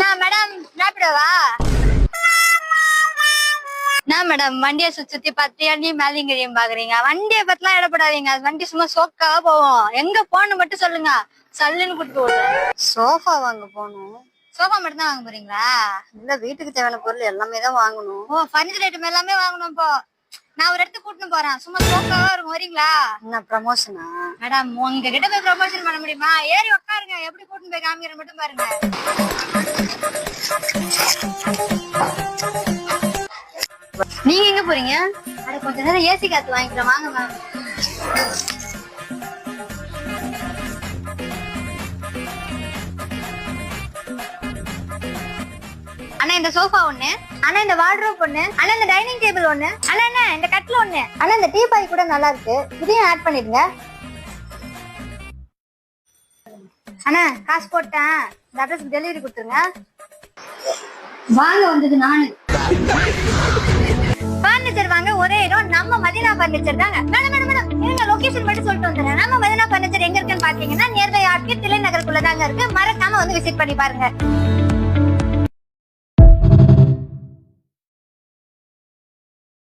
நான் மேடம் சாப்பிடவா? நான் மேடம் வண்டியை சுத்தி பார்த்து நீ மேலிங்கரியும் பாக்குறீங்க. வண்டியை பத்திலாம் இடப்படாதீங்க. வண்டி சும்மா சோக்காவா போவோம். எங்க போகணும் மட்டும் சொல்லுங்க, சல்லுன்னு கூட்டு போடுவேன். சோஃபா வாங்க போகணும். சோஃபா மட்டும் தான் வாங்க போறீங்களா? இல்ல, வீட்டுக்கு தேவையான பொருள் எல்லாமே தான் வாங்கணும். ஓ, பர்னிச்சர் ஐட்டம் எல்லாமே வாங்கணும். இப்போ நான் ஒரு இடத்துக்கு கூட்டிட்டு போறேன். சும்மா சோக்காவா இருக்கும், வரீங்களா? என்ன ப்ரமோஷனா? மேடம் உங்ககிட்ட போய் ப்ரமோஷன் பண்ண முடியுமா? ஏறி உட்காருங்க, எப்படி கூட்டிட்டு போய் காமிக்கிற மட்டும் பாருங்க. நீங்க எங்க போறீங்க? அட கொஞ்ச நேரம் ஏசி காத்து வாங்கிக்கிறேன், வாங்க மேம். அண்ணா இந்த சோஃபா ஒண்ணு, அண்ணா இந்த வார்ட்ரோப் ஒண்ணு, அண்ணா இந்த டைனிங் டேபிள் ஒண்ணு, அண்ணா இந்த கட்டில் ஒண்ணு, அண்ணா இந்த டீ பாய் கூட நல்லா இருக்கு, இதையும் ஆட் பண்ணிடுங்க. அண்ணா காசு போட்டேன், இந்த அட்ரஸ்க்கு டெலிவரி கொடுத்துருங்க. வாங்க வந்தது நானு. பர்னிச்சர் வாங்க ஒரே இடம் நம்ம மதினா பர்னிச்சர் தாங்க. மேடம் மேடம் மேடம் இருங்க, லொகேஷன் மட்டும் சொல்லிட்டு வந்துடுறேன். நம்ம மதினா பர்னிச்சர் எங்க இருக்குன்னு பாத்தீங்கன்னா நியர்பை ஆர்கே தில்லை நகருக்குள்ள தாங்க இருக்கு. மறக்காம வந்து விசிட் பண்ணி பாருங்க.